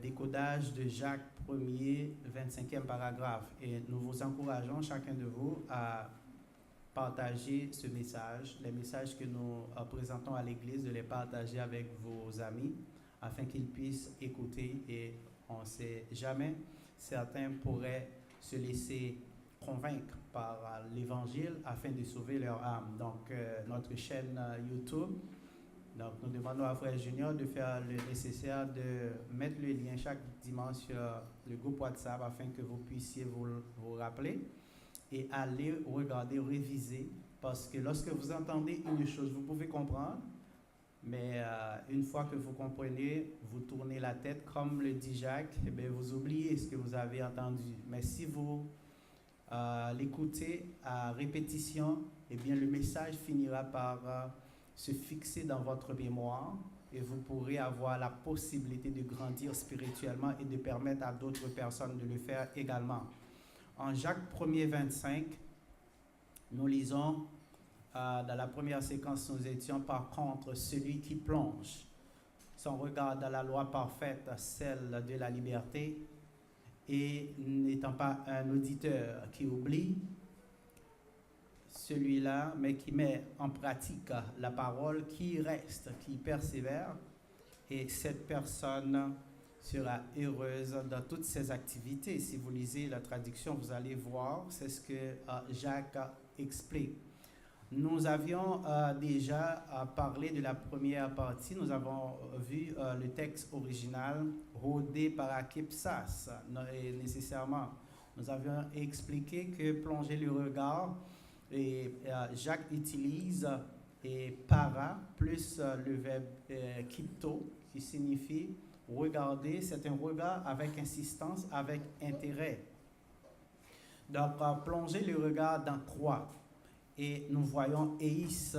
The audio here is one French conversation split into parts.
décodage de Jacques 1er, 25e paragraphe. Et nous vous encourageons, chacun de vous, à partager ce message, les messages que nous présentons à l'Église, de les partager avec vos amis, afin qu'ils puissent écouter. Et on ne sait jamais, certains pourraient se laisser convaincre par l'Évangile afin de sauver leur âme. Donc, notre chaîne YouTube. Donc, nous demandons à Frère Junior de faire le nécessaire, de mettre le lien chaque dimanche sur le groupe WhatsApp afin que vous puissiez vous rappeler et aller regarder, réviser. Parce que lorsque vous entendez une chose, vous pouvez comprendre, mais une fois que vous comprenez, vous tournez la tête, comme le dit Jacques, et bien, vous oubliez ce que vous avez entendu. Mais si vous l'écoutez à répétition, eh bien, le message finira par se fixer dans votre mémoire et vous pourrez avoir la possibilité de grandir spirituellement et de permettre à d'autres personnes de le faire également. En Jacques 1er 25, nous lisons, dans la première séquence, nous étions par contre celui qui plonge son regard dans la loi parfaite, celle de la liberté, et n'étant pas un auditeur qui oublie, celui-là, mais qui met en pratique la parole, qui reste, qui persévère, et cette personne sera heureuse dans toutes ses activités. Si vous lisez la traduction, vous allez voir, c'est ce que Jacques explique. Nous avions déjà parlé de la première partie, nous avons vu le texte original, rodé par Akipsas, et nécessairement. Nous avions expliqué que plonger le regard, et Jacques utilise para plus le verbe kipto, qui signifie regarder. C'est un regard avec insistance, avec intérêt. Donc, plonger le regard dans quoi? Et nous voyons eis,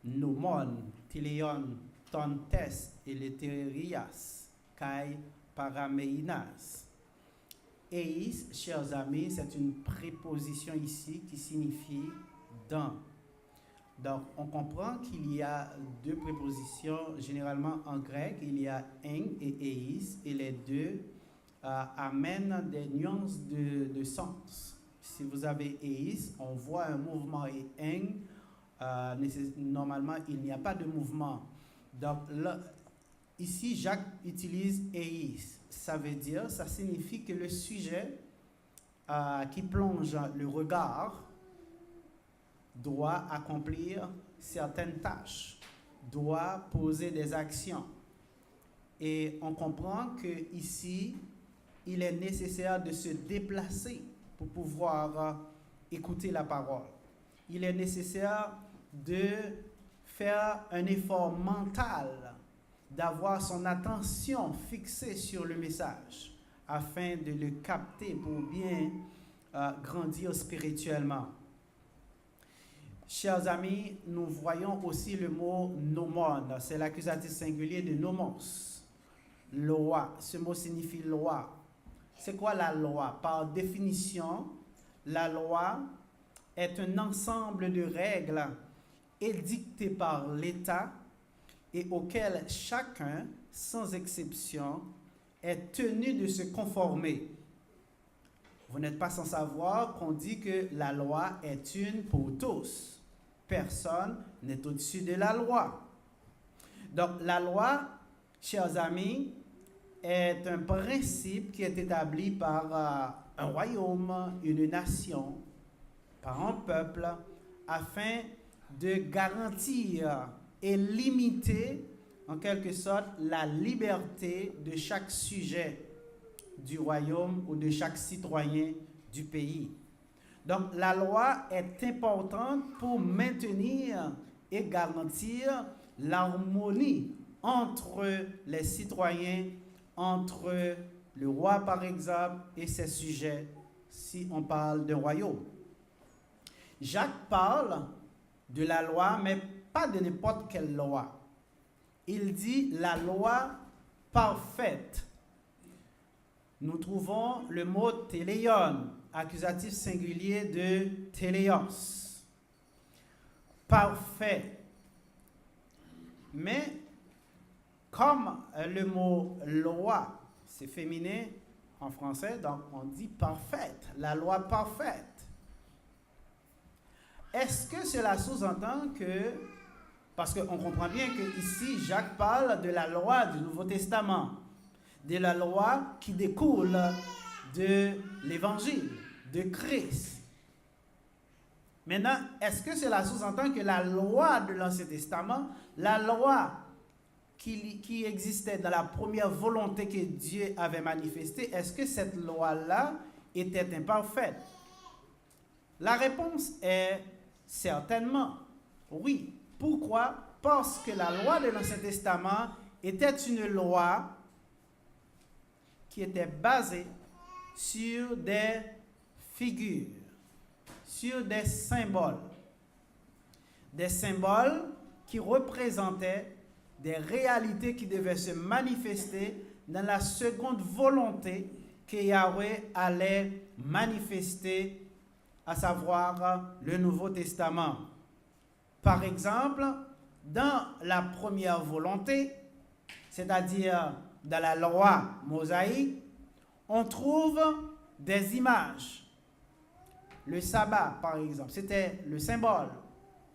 nomon, teleon, tontes, eleterias, kai parameinas. Eis, chers amis, c'est une préposition ici qui signifie dans. Donc, on comprend qu'il y a deux prépositions, généralement en grec, il y a en et eis, et les deux amènent des nuances de sens. Si vous avez eis, on voit un mouvement, et en, normalement, il n'y a pas de mouvement. Donc, là, ici, Jacques utilise eis. Ça veut dire, ça signifie que le sujet qui plonge le regard doit accomplir certaines tâches, doit poser des actions. Et on comprend que ici, il est nécessaire de se déplacer pour pouvoir écouter la parole. Il est nécessaire de faire un effort mental, d'avoir son attention fixée sur le message afin de le capter pour bien grandir spirituellement. Chers amis, nous voyons aussi le mot nomon, c'est l'accusatif singulier de nomos, loi. Ce mot signifie loi. C'est quoi la loi? Par définition, la loi est un ensemble de règles édictées par l'État et auquel chacun, sans exception, est tenu de se conformer. Vous n'êtes pas sans savoir qu'on dit que la loi est une pour tous. Personne n'est au-dessus de la loi. Donc, la loi, chers amis, est un principe qui est établi par un royaume, une nation, par un peuple, afin de garantir et limiter, en quelque sorte, la liberté de chaque sujet du royaume ou de chaque citoyen du pays. Donc, la loi est importante pour maintenir et garantir l'harmonie entre les citoyens, entre le roi, par exemple, et ses sujets, si on parle d'un royaume. Jacques parle de la loi, mais pas de n'importe quelle loi. Il dit la loi parfaite. Nous trouvons le mot téléon, accusatif singulier de téléos. Parfait. Mais comme le mot loi c'est féminin en français, donc on dit parfaite, la loi parfaite. Est-ce que cela sous-entend que, parce qu'on comprend bien que ici Jacques parle de la loi du Nouveau Testament, de la loi qui découle de l'Évangile, de Christ. Maintenant, est-ce que cela sous-entend que la loi de l'Ancien Testament, la loi qui existait dans la première volonté que Dieu avait manifestée, est-ce que cette loi-là était imparfaite? La réponse est certainement oui. Pourquoi? Parce que la loi de l'Ancien Testament était une loi qui était basée sur des figures, sur des symboles qui représentaient des réalités qui devaient se manifester dans la seconde volonté que Yahweh allait manifester, à savoir le Nouveau Testament. Par exemple, dans la première volonté, c'est-à-dire dans la loi mosaïque, on trouve des images. Le sabbat, par exemple, c'était le symbole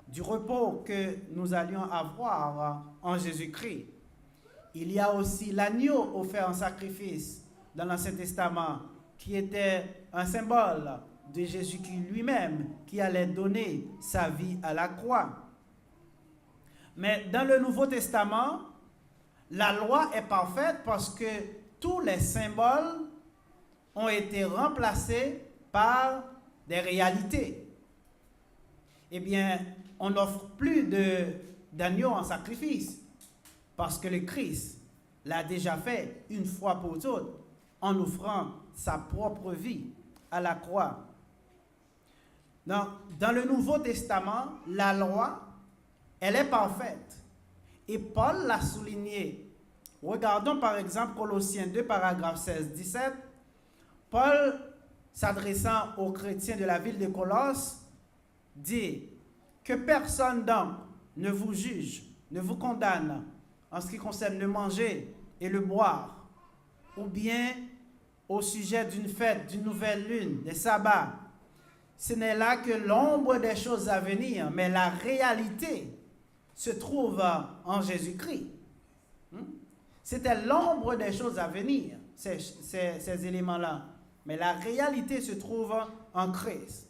du repos que nous allions avoir en Jésus-Christ. Il y a aussi l'agneau offert en sacrifice dans l'Ancien Testament, qui était un symbole de Jésus-Christ lui-même, qui allait donner sa vie à la croix. Mais dans le Nouveau Testament, la loi est parfaite parce que tous les symboles ont été remplacés par des réalités. Eh bien, on n'offre plus d'agneau en sacrifice parce que le Christ l'a déjà fait une fois pour toutes en offrant sa propre vie à la croix. Dans le Nouveau Testament, la loi, elle est parfaite. Et Paul l'a souligné. Regardons par exemple Colossiens 2, paragraphe 16-17. Paul, s'adressant aux chrétiens de la ville de Colosse, dit que personne donc ne vous juge, ne vous condamne en ce qui concerne le manger et le boire, ou bien au sujet d'une fête, d'une nouvelle lune, des sabbats. Ce n'est là que l'ombre des choses à venir, mais la réalité se trouve en Jésus-Christ. C'était l'ombre des choses à venir, ces éléments-là. Mais la réalité se trouve en Christ.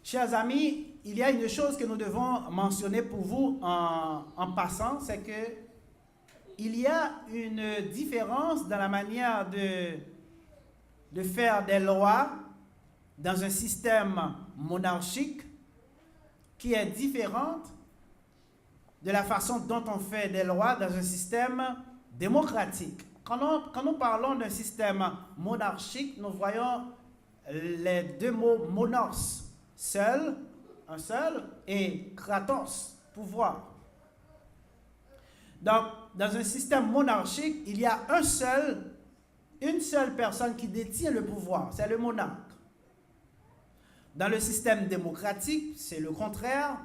Chers amis, il y a une chose que nous devons mentionner pour vous en passant, c'est que il y a une différence dans la manière de faire des lois dans un système monarchique qui est différente de la façon dont on fait des lois dans un système démocratique. Quand nous parlons d'un système monarchique, nous voyons les deux mots monos, seul, un seul, et kratos, pouvoir. Donc, dans un système monarchique, il y a une seule personne qui détient le pouvoir, c'est le monarque. Dans le système démocratique, c'est le contraire.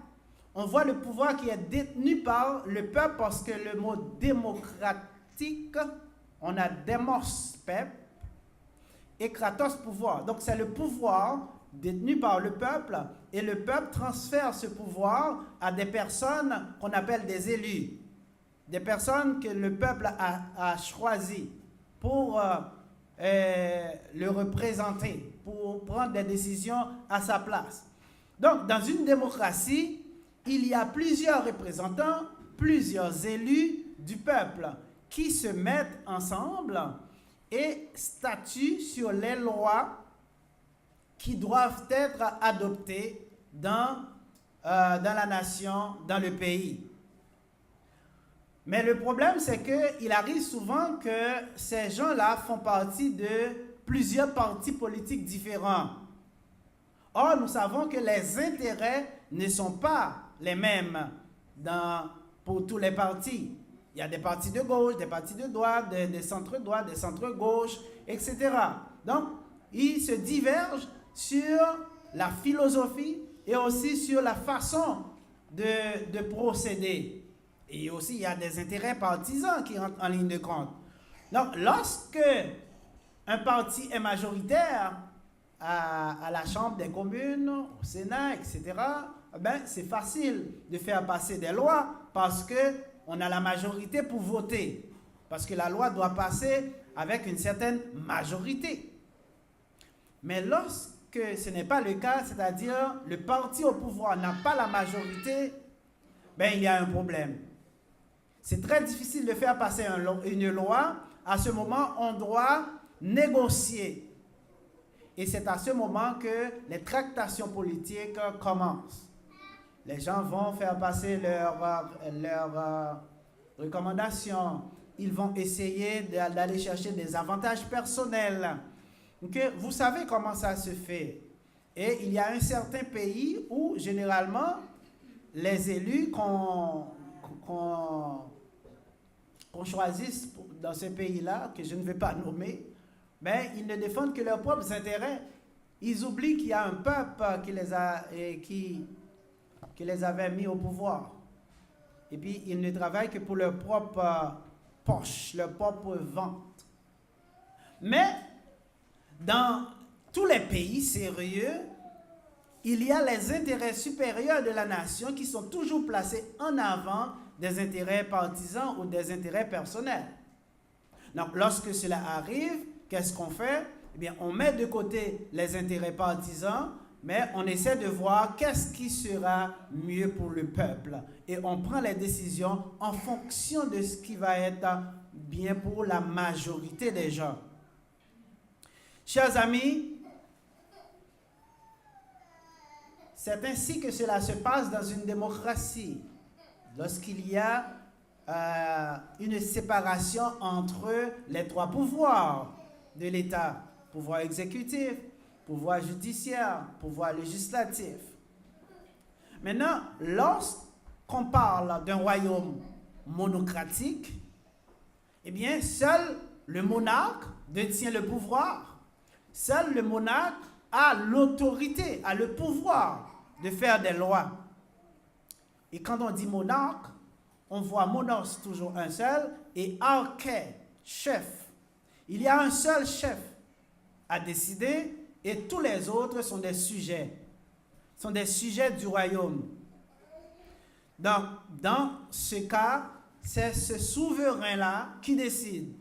On voit le pouvoir qui est détenu par le peuple parce que le mot démocratique, on a démos, peuple, et kratos, pouvoir. Donc c'est le pouvoir détenu par le peuple et le peuple transfère ce pouvoir à des personnes qu'on appelle des élus. Des personnes que le peuple a choisies pour le représenter, pour prendre des décisions à sa place. Donc, dans une démocratie, il y a plusieurs représentants, plusieurs élus du peuple qui se mettent ensemble et statuent sur les lois qui doivent être adoptées dans la nation, dans le pays. Mais le problème, c'est qu'il arrive souvent que ces gens-là font partie de plusieurs partis politiques différents. Or, nous savons que les intérêts ne sont pas les mêmes pour tous les partis. Il y a des partis de gauche, des partis de droite, des centres-droite, des centres-gauche, etc. Donc, ils se divergent sur la philosophie et aussi sur la façon de procéder. Et aussi, il y a des intérêts partisans qui rentrent en ligne de compte. Donc, lorsque un parti est majoritaire à la Chambre des communes, au Sénat, etc., ben, c'est facile de faire passer des lois parce qu'on a la majorité pour voter. Parce que la loi doit passer avec une certaine majorité. Mais lorsque ce n'est pas le cas, c'est-à-dire le parti au pouvoir n'a pas la majorité, ben, il y a un problème. C'est très difficile de faire passer une loi. À ce moment, on doit négocier. Et c'est à ce moment que les tractations politiques commencent. Les gens vont faire passer leurs recommandations. Ils vont essayer d'aller chercher des avantages personnels. Okay? Vous savez comment ça se fait. Et il y a un certain pays où, généralement, les élus qu'on choisisse dans ce pays-là, que je ne vais pas nommer, mais ils ne défendent que leurs propres intérêts. Ils oublient qu'il y a un peuple qui les avait mis au pouvoir. Et puis, ils ne travaillent que pour leur propre poche, leur propre vente. Mais, dans tous les pays sérieux, il y a les intérêts supérieurs de la nation qui sont toujours placés en avant des intérêts partisans ou des intérêts personnels. Donc, lorsque cela arrive, qu'est-ce qu'on fait? Eh bien, on met de côté les intérêts partisans, mais on essaie de voir qu'est-ce qui sera mieux pour le peuple. Et on prend les décisions en fonction de ce qui va être bien pour la majorité des gens. Chers amis, c'est ainsi que cela se passe dans une démocratie. Lorsqu'il y a une séparation entre les trois pouvoirs de l'État, pouvoir exécutif, pouvoir judiciaire, pouvoir législatif. Maintenant, lorsqu'on parle d'un royaume monocratique, eh bien, seul le monarque détient le pouvoir. Seul le monarque a l'autorité, a le pouvoir de faire des lois. Et quand on dit monarque, on voit monos toujours un seul et arché, chef. Il y a un seul chef à décider et tous les autres sont des sujets. Sont des sujets du royaume. Donc, dans ce cas, c'est ce souverain-là qui décide.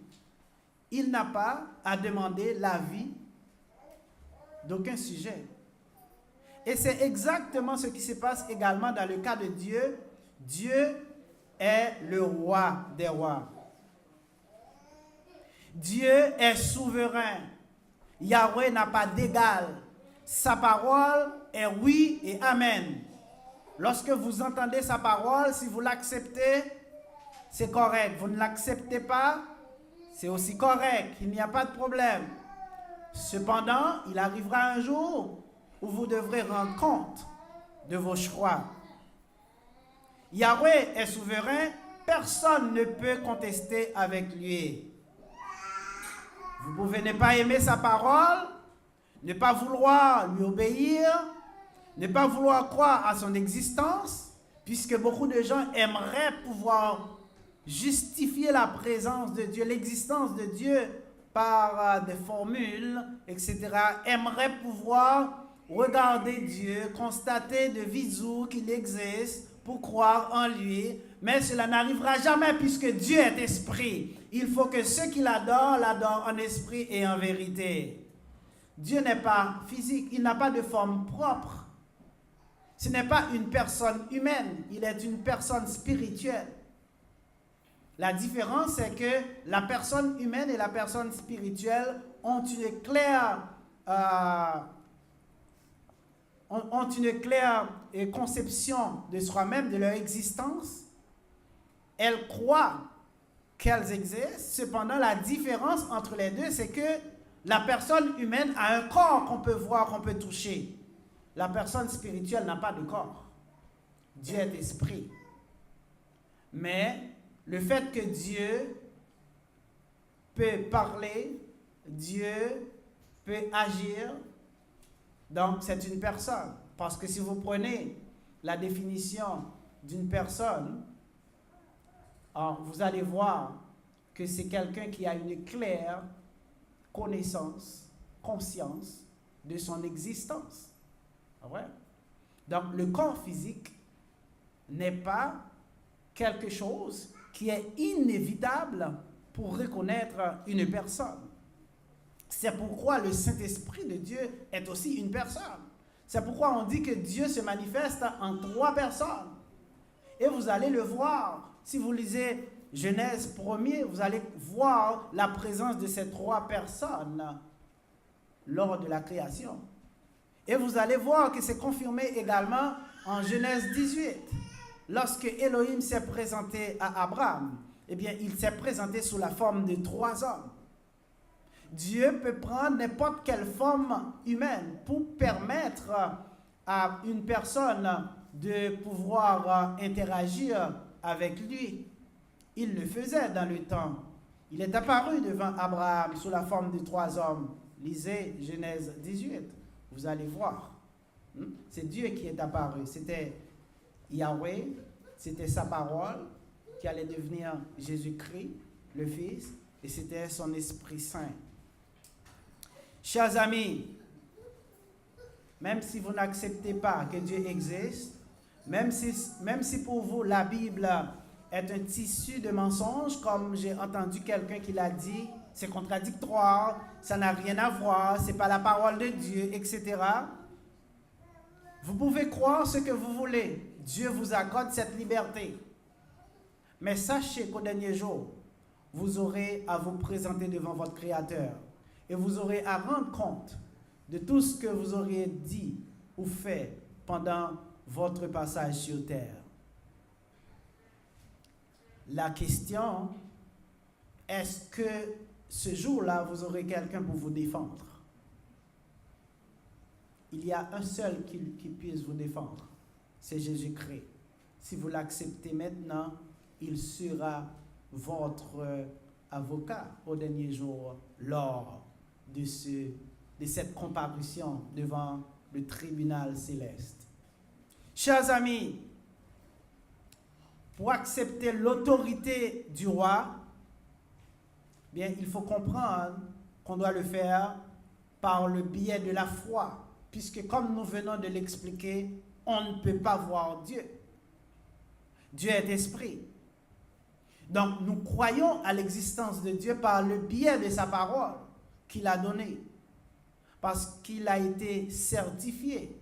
Il n'a pas à demander l'avis d'aucun sujet. Et c'est exactement ce qui se passe également dans le cas de Dieu. Dieu est le roi des rois. Dieu est souverain. Yahweh n'a pas d'égal. Sa parole est oui et amen. Lorsque vous entendez sa parole, si vous l'acceptez, c'est correct. Vous ne l'acceptez pas, c'est aussi correct. Il n'y a pas de problème. Cependant, il arrivera un jour où vous devrez rendre compte de vos choix. Yahweh est souverain, personne ne peut contester avec lui. Vous pouvez ne pas aimer sa parole, ne pas vouloir lui obéir, ne pas vouloir croire à son existence, puisque beaucoup de gens aimeraient pouvoir justifier la présence de Dieu, l'existence de Dieu par des formules, etc., aimeraient pouvoir regarder Dieu, constater de visu qu'il existe pour croire en lui, mais cela n'arrivera jamais puisque Dieu est esprit. Il faut que ceux qui l'adorent, l'adorent en esprit et en vérité. Dieu n'est pas physique, il n'a pas de forme propre. Ce n'est pas une personne humaine, il est une personne spirituelle. La différence, c'est que la personne humaine et la personne spirituelle ont une claire conception de soi-même, de leur existence. Elles croient qu'elles existent. Cependant, la différence entre les deux, c'est que la personne humaine a un corps qu'on peut voir, qu'on peut toucher. La personne spirituelle n'a pas de corps. Dieu est esprit. Mais le fait que Dieu peut parler, Dieu peut agir, donc c'est une personne. Parce que si vous prenez la définition d'une personne, vous allez voir que c'est quelqu'un qui a une claire connaissance, conscience de son existence. Ah ouais? Donc, le corps physique n'est pas quelque chose qui est inévitable pour reconnaître une personne. C'est pourquoi le Saint-Esprit de Dieu est aussi une personne. C'est pourquoi on dit que Dieu se manifeste en 3 personnes. Et vous allez le voir. Si vous lisez Genèse 1er, vous allez voir la présence de ces 3 personnes lors de la création. Et vous allez voir que c'est confirmé également en Genèse 18. Lorsque Elohim s'est présenté à Abraham, eh bien, il s'est présenté sous la forme de 3 hommes. Dieu peut prendre n'importe quelle forme humaine pour permettre à une personne de pouvoir interagir avec lui. Il le faisait dans le temps. Il est apparu devant Abraham sous la forme de 3 hommes. Lisez Genèse 18, vous allez voir. C'est Dieu qui est apparu. C'était Yahweh, c'était sa parole qui allait devenir Jésus-Christ, le Fils, et c'était son Esprit Saint. Chers amis, même si vous n'acceptez pas que Dieu existe, même si pour vous la Bible est un tissu de mensonges, comme j'ai entendu quelqu'un qui l'a dit, c'est contradictoire, ça n'a rien à voir, c'est pas la parole de Dieu, etc. Vous pouvez croire ce que vous voulez. Dieu vous accorde cette liberté. Mais sachez qu'au dernier jour, vous aurez à vous présenter devant votre Créateur. Et vous aurez à rendre compte de tout ce que vous auriez dit ou fait pendant votre passage sur terre. La question, est-ce que ce jour-là, vous aurez quelqu'un pour vous défendre? Il y a un seul qui puisse vous défendre, c'est Jésus-Christ. Si vous l'acceptez maintenant, il sera votre avocat au dernier jour lors de cette comparution devant le tribunal céleste. Chers amis, pour accepter l'autorité du roi, bien, il faut comprendre qu'on doit le faire par le biais de la foi, puisque comme nous venons de l'expliquer, on ne peut pas voir Dieu. Dieu est esprit. Donc, nous croyons à l'existence de Dieu par le biais de sa parole qu'il a donnée, parce qu'il a été certifié.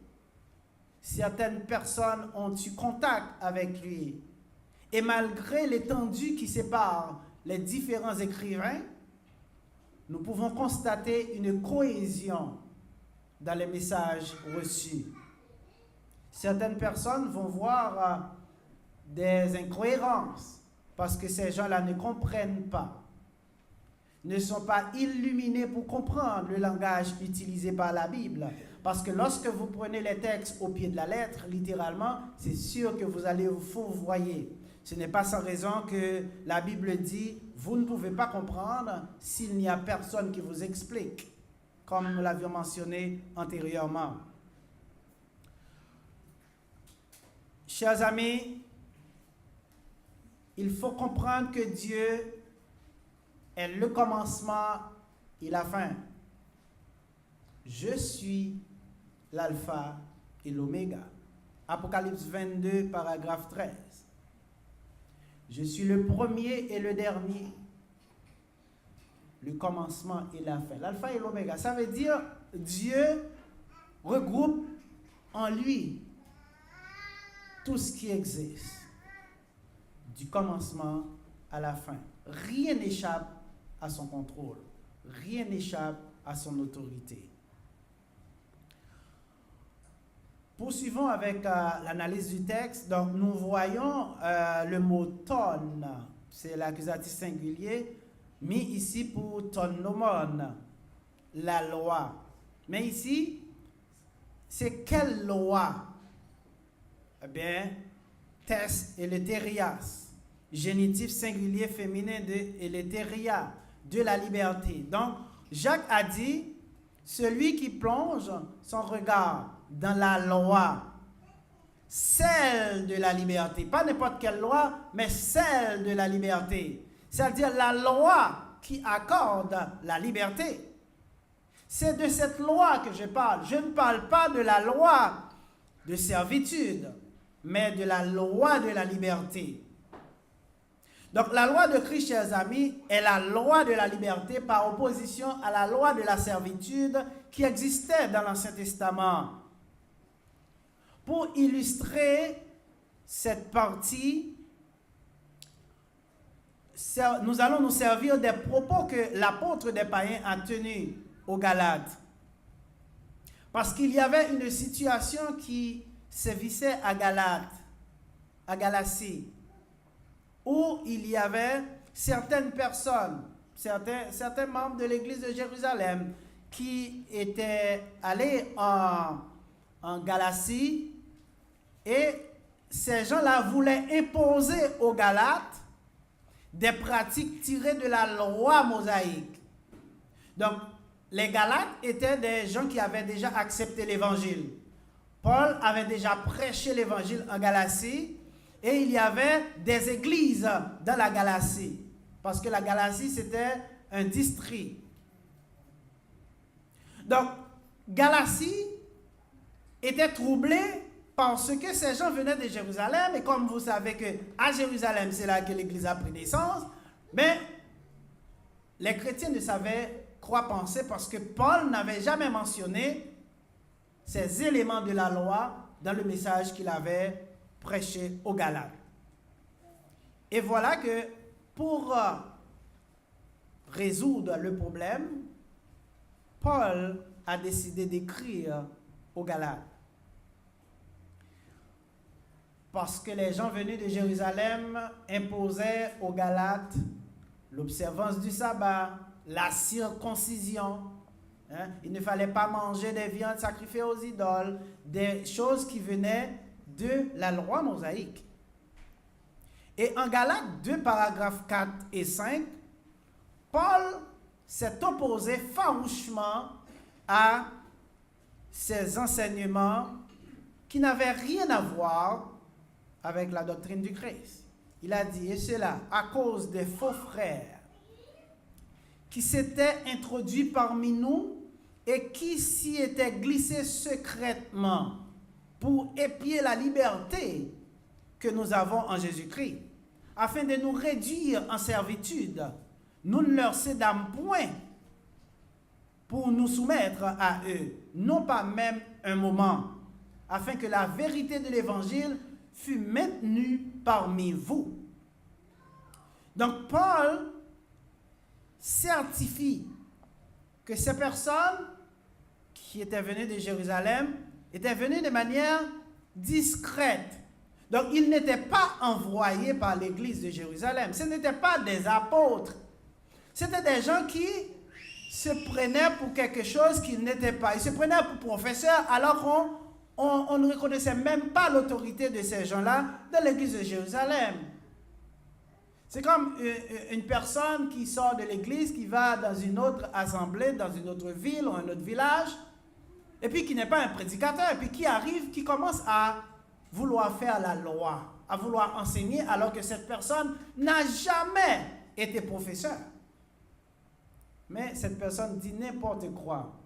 Certaines personnes ont eu contact avec lui. Et malgré l'étendue qui sépare les différents écrivains, nous pouvons constater une cohésion dans les messages reçus. Certaines personnes vont voir des incohérences parce que ces gens-là ne comprennent pas, ne sont pas illuminés pour comprendre le langage utilisé par la Bible. Parce que lorsque vous prenez les textes au pied de la lettre, littéralement, c'est sûr que vous allez vous fourvoyer. Ce n'est pas sans raison que la Bible dit « Vous ne pouvez pas comprendre s'il n'y a personne qui vous explique », comme nous l'avions mentionné antérieurement. Chers amis, il faut comprendre que Dieu est le commencement et la fin. Je suis l'alpha et l'oméga. Apocalypse 22, paragraphe 13. Je suis le premier et le dernier, le commencement et la fin. L'alpha et l'oméga, ça veut dire Dieu regroupe en lui tout ce qui existe, du commencement à la fin. Rien n'échappe à son contrôle, rien n'échappe à son autorité. Poursuivons avec l'analyse du texte. Donc, nous voyons le mot ton, c'est l'accusatif singulier, mis ici pour ton nomon, la loi. Mais ici, c'est quelle loi? Eh bien, tes eleterias, génitif singulier féminin de eleteria, de la liberté. Donc, Jacques a dit, celui qui plonge son regard dans la loi, celle de la liberté, pas n'importe quelle loi, mais celle de la liberté, c'est-à-dire la loi qui accorde la liberté. C'est de cette loi que je parle. Je ne parle pas de la loi de servitude, mais de la loi de la liberté. Donc la loi de Christ, chers amis, est la loi de la liberté par opposition à la loi de la servitude qui existait dans l'Ancien Testament. Pour illustrer cette partie, nous allons nous servir des propos que l'apôtre des païens a tenus aux Galates. Parce qu'il y avait une situation qui sévissait à Galatie, où il y avait certaines personnes, certains membres de l'église de Jérusalem qui étaient allés en Galatie, et ces gens-là voulaient imposer aux Galates des pratiques tirées de la loi mosaïque. Donc, les Galates étaient des gens qui avaient déjà accepté l'évangile. Paul avait déjà prêché l'évangile en Galatie, et il y avait des églises dans la Galatie, parce que la Galatie, c'était un district. Donc, Galatie était troublée parce que ces gens venaient de Jérusalem, et comme vous savez qu'à Jérusalem, c'est là que l'Église a pris naissance, mais les chrétiens ne savaient quoi penser parce que Paul n'avait jamais mentionné ces éléments de la loi dans le message qu'il avait prêché aux Galates. Et voilà que pour résoudre le problème, Paul a décidé d'écrire aux Galates. Parce que les gens venus de Jérusalem imposaient aux Galates l'observance du sabbat, la circoncision. Il ne fallait pas manger des viandes sacrifiées aux idoles, des choses qui venaient de la loi mosaïque. Et en Galates 2, paragraphes 4 et 5, Paul s'est opposé farouchement à ces enseignements qui n'avaient rien à voir avec la doctrine du Christ. Il a dit, et cela à cause des faux frères qui s'étaient introduits parmi nous et qui s'y étaient glissés secrètement pour épier la liberté que nous avons en Jésus-Christ, afin de nous réduire en servitude. Nous ne leur cédâmes point pour nous soumettre à eux, non pas même un moment, afin que la vérité de l'Évangile fût maintenue parmi vous. Donc Paul certifie que ces personnes qui étaient venues de Jérusalem étaient venues de manière discrète. Donc ils n'étaient pas envoyés par l'église de Jérusalem. Ce n'étaient pas des apôtres. C'était des gens qui se prenaient pour quelque chose qu'ils n'étaient pas. Ils se prenaient pour professeurs alors qu'on ne reconnaissait même pas l'autorité de ces gens-là dans l'église de Jérusalem. C'est comme une personne qui sort de l'église, qui va dans une autre assemblée, dans une autre ville ou un autre village, et puis qui n'est pas un prédicateur, et puis qui arrive, qui commence à vouloir faire la loi, à vouloir enseigner, alors que cette personne n'a jamais été professeur. Mais cette personne dit n'importe quoi.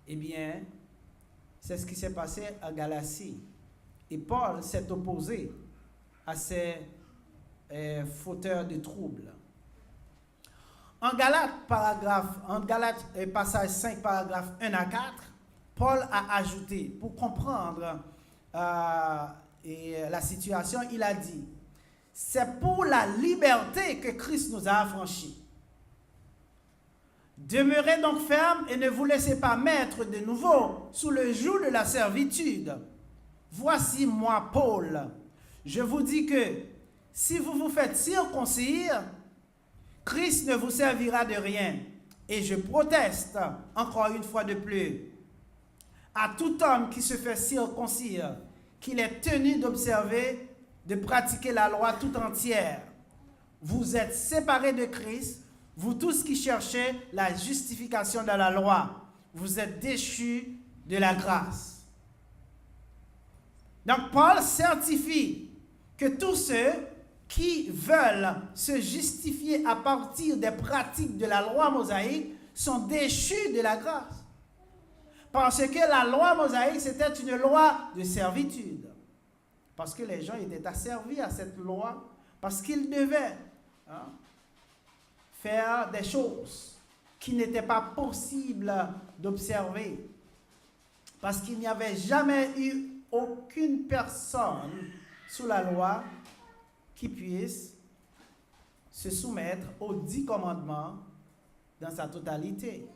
Eh bien, c'est ce qui s'est passé à Galatie. Et Paul s'est opposé à ces fauteurs de troubles. En Galates, passage 5, paragraphe 1 à 4, Paul a ajouté, pour comprendre la situation, il a dit, c'est pour la liberté que Christ nous a affranchis. Demeurez donc fermes et ne vous laissez pas mettre de nouveau sous le joug de la servitude. Voici moi, Paul. Je vous dis que si vous vous faites circoncire, Christ ne vous servira de rien. Et je proteste, encore une fois de plus, à tout homme qui se fait circoncire, qu'il est tenu d'observer, de pratiquer la loi tout entière. Vous êtes séparés de Christ, vous tous qui cherchez la justification de la loi. Vous êtes déchus de la grâce. Donc Paul certifie que tous ceux qui veulent se justifier à partir des pratiques de la loi mosaïque sont déchus de la grâce. Parce que la loi mosaïque, c'était une loi de servitude. Parce que les gens étaient asservis à cette loi, parce qu'ils devaient faire des choses qui n'étaient pas possibles d'observer. Parce qu'il n'y avait jamais eu aucune personne sous la loi qui puisse se soumettre aux 10 commandements dans sa totalité.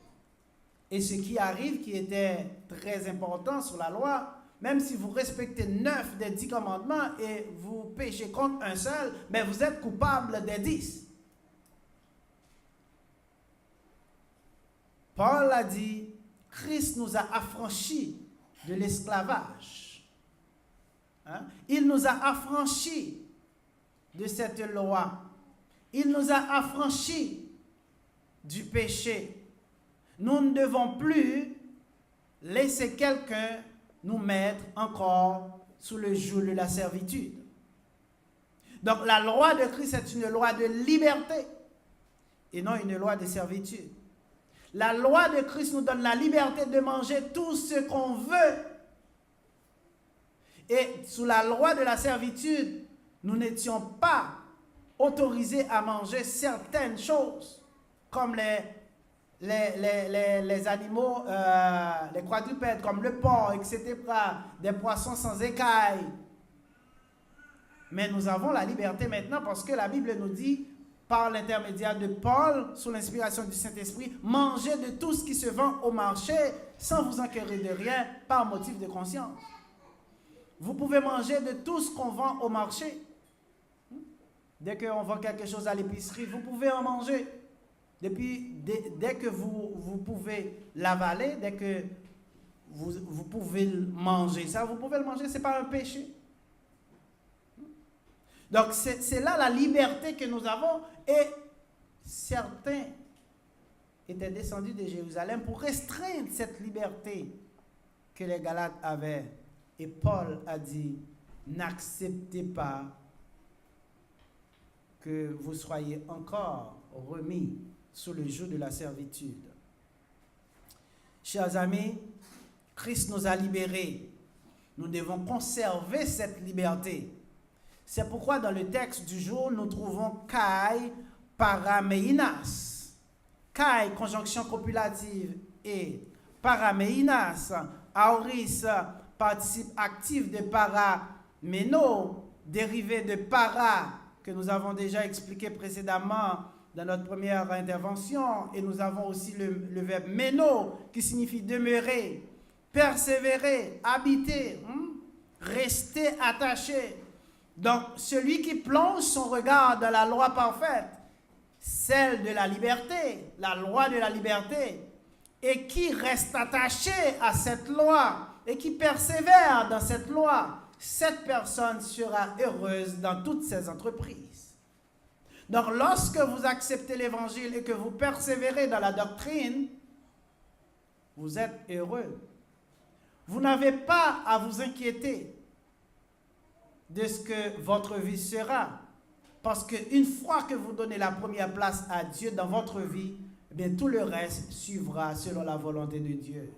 Et ce qui arrive, qui était très important sur la loi, même si vous respectez 9 des 10 commandements et vous péchez contre un seul, mais vous êtes coupable des 10. Paul a dit, Christ nous a affranchis de l'esclavage. Il nous a affranchis de cette loi. Il nous a affranchis du péché. Nous ne devons plus laisser quelqu'un nous mettre encore sous le joug de la servitude. Donc la loi de Christ est une loi de liberté et non une loi de servitude. La loi de Christ nous donne la liberté de manger tout ce qu'on veut. Et sous la loi de la servitude, nous n'étions pas autorisés à manger certaines choses, comme les animaux, les quadrupèdes, comme le porc, etc., des poissons sans écailles. Mais nous avons la liberté maintenant parce que la Bible nous dit, par l'intermédiaire de Paul, sous l'inspiration du Saint-Esprit, mangez de tout ce qui se vend au marché sans vous enquérir de rien par motif de conscience. Vous pouvez manger de tout ce qu'on vend au marché. Dès qu'on vend quelque chose à l'épicerie, vous pouvez en manger. Dès que vous pouvez l'avaler, dès que vous pouvez manger ça, vous pouvez le manger, ce n'est pas un péché. Donc c'est là la liberté que nous avons et certains étaient descendus de Jérusalem pour restreindre cette liberté que les Galates avaient. Et Paul a dit, n'acceptez pas que vous soyez encore remis sous le joug de la servitude. Chers amis, Christ nous a libérés. Nous devons conserver cette liberté. C'est pourquoi dans le texte du jour, nous trouvons kai parameinas. Kai, conjonction copulative, et parameinas, aoris, participe actif de parameno, dérivé de para, que nous avons déjà expliqué précédemment dans notre première intervention, et nous avons aussi le verbe meno, qui signifie demeurer, persévérer, habiter, rester attaché. Donc, celui qui plonge son regard dans la loi parfaite, celle de la liberté, la loi de la liberté, et qui reste attaché à cette loi, et qui persévère dans cette loi, cette personne sera heureuse dans toutes ses entreprises. Donc, lorsque vous acceptez l'évangile et que vous persévérez dans la doctrine, vous êtes heureux. Vous n'avez pas à vous inquiéter de ce que votre vie sera. Parce qu'une fois que vous donnez la première place à Dieu dans votre vie, eh bien, tout le reste suivra selon la volonté de Dieu.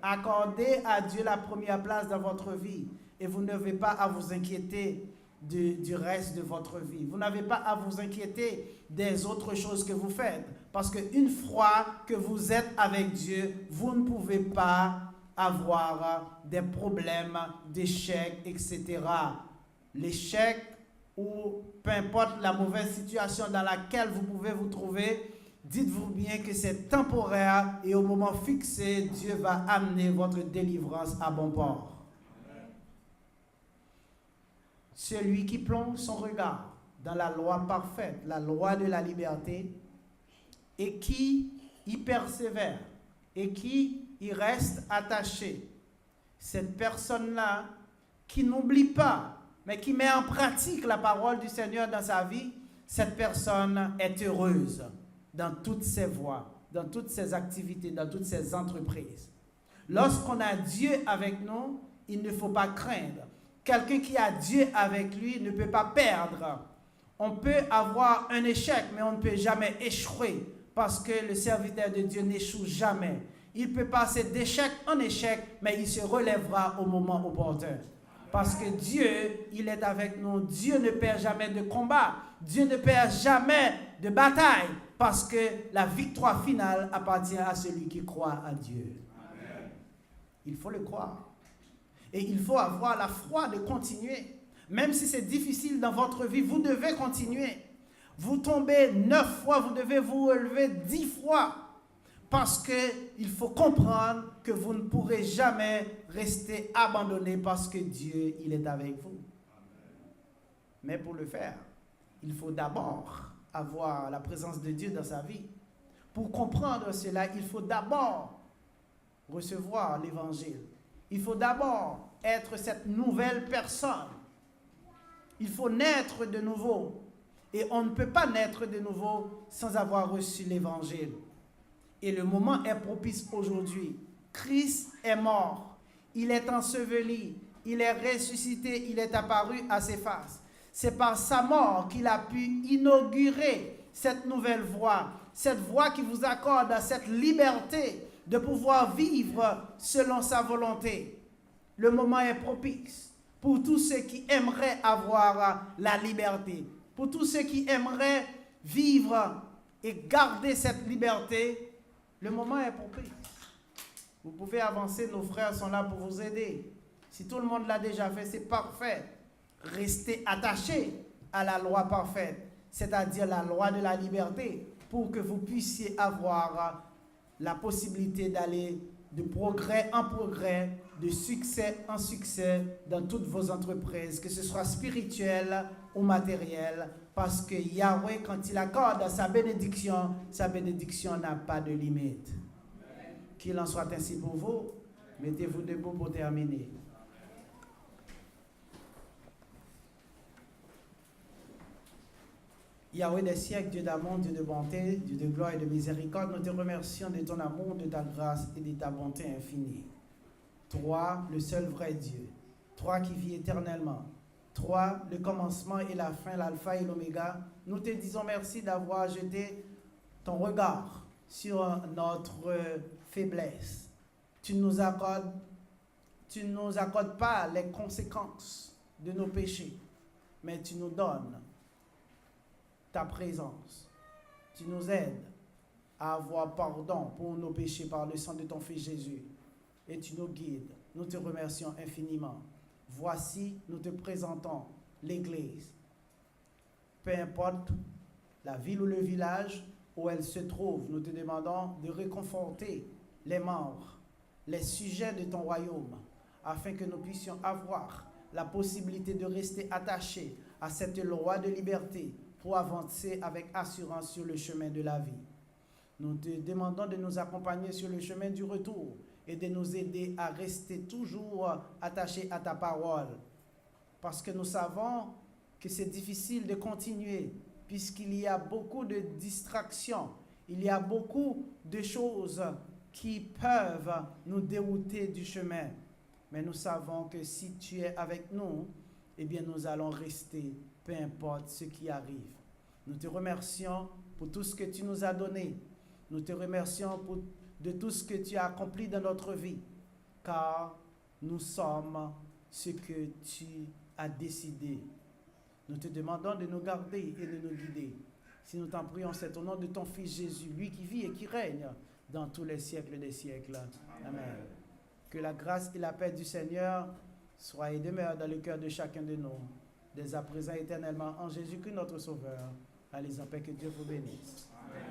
Accordez à Dieu la première place dans votre vie et vous n'avez pas à vous inquiéter du reste de votre vie. Vous n'avez pas à vous inquiéter des autres choses que vous faites. Parce qu'une fois que vous êtes avec Dieu, vous ne pouvez pas avoir des problèmes d'échec, etc. L'échec ou peu importe la mauvaise situation dans laquelle vous pouvez vous trouver, dites-vous bien que c'est temporaire et au moment fixé, Dieu va amener votre délivrance à bon port. Celui qui plonge son regard dans la loi parfaite, la loi de la liberté, et qui y persévère, et qui y reste attaché, cette personne-là qui n'oublie pas, mais qui met en pratique la parole du Seigneur dans sa vie, cette personne est heureuse dans toutes ses voies, dans toutes ses activités, dans toutes ses entreprises. Lorsqu'on a Dieu avec nous, il ne faut pas craindre. Quelqu'un qui a Dieu avec lui ne peut pas perdre On peut avoir un échec, mais on ne peut jamais échouer parce que le serviteur de Dieu n'échoue jamais. Il peut passer d'échec en échec, mais il se relèvera au moment opportun. Parce que Dieu, il est avec nous. Dieu ne perd jamais de combat. Dieu ne perd jamais de bataille. Parce que la victoire finale appartient à celui qui croit à Dieu. Amen. Il faut le croire. Et il faut avoir la foi de continuer. Même si c'est difficile dans votre vie, vous devez continuer. Vous tombez 9 fois, vous devez vous relever 10 fois. Parce qu'il faut comprendre que vous ne pourrez jamais rester abandonné parce que Dieu, il est avec vous. Mais pour le faire, il faut d'abord avoir la présence de Dieu dans sa vie. Pour comprendre cela, il faut d'abord recevoir l'évangile. Il faut d'abord être cette nouvelle personne. Il faut naître de nouveau. Et on ne peut pas naître de nouveau sans avoir reçu l'évangile. Et le moment est propice aujourd'hui. Christ est mort. Il est enseveli. Il est ressuscité. Il est apparu à ses faces. C'est par sa mort qu'il a pu inaugurer cette nouvelle voie. Cette voie qui vous accorde cette liberté de pouvoir vivre selon sa volonté. Le moment est propice pour tous ceux qui aimeraient avoir la liberté. Pour tous ceux qui aimeraient vivre et garder cette liberté. Le moment est propice. Vous pouvez avancer, nos frères sont là pour vous aider. Si tout le monde l'a déjà fait, c'est parfait. Restez attachés à la loi parfaite, c'est-à-dire la loi de la liberté, pour que vous puissiez avoir la possibilité d'aller de progrès en progrès, de succès en succès dans toutes vos entreprises, que ce soit spirituel ou matériel, parce que Yahweh, quand il accorde sa bénédiction n'a pas de limite. Qu'il en soit ainsi pour vous. Mettez-vous debout pour terminer. Yahweh des siècles, Dieu d'amour, Dieu de bonté, Dieu de gloire et de miséricorde, nous te remercions de ton amour, de ta grâce et de ta bonté infinie. Toi, le seul vrai Dieu. Toi qui vis éternellement. Toi, le commencement et la fin, l'alpha et l'oméga. Nous te disons merci d'avoir jeté ton regard sur notre faiblesse. Tu ne nous accordes pas les conséquences de nos péchés, mais tu nous donnes ta présence. Tu nous aides à avoir pardon pour nos péchés par le sang de ton Fils Jésus. Et tu nous guides. Nous te remercions infiniment. Voici, nous te présentons l'Église. Peu importe la ville ou le village où elle se trouve, nous te demandons de réconforter les membres, les sujets de ton royaume, afin que nous puissions avoir la possibilité de rester attachés à cette loi de liberté pour avancer avec assurance sur le chemin de la vie. Nous te demandons de nous accompagner sur le chemin du retour et de nous aider à rester toujours attachés à ta parole. Parce que nous savons que c'est difficile de continuer, puisqu'il y a beaucoup de distractions, il y a beaucoup de choses qui peuvent nous dérouter du chemin. Mais nous savons que si tu es avec nous, eh bien nous allons rester, peu importe ce qui arrive. Nous te remercions pour tout ce que tu nous as donné. Nous te remercions de tout ce que tu as accompli dans notre vie, car nous sommes ce que tu as décidé. Nous te demandons de nous garder et de nous guider. Si nous t'en prions, c'est au nom de ton Fils Jésus, lui qui vit et qui règne dans tous les siècles des siècles. Amen. Que la grâce et la paix du Seigneur soient et demeurent dans le cœur de chacun de nous, dès à présent éternellement, en Jésus-Christ notre Sauveur. Allez en paix, que Dieu vous bénisse. Amen.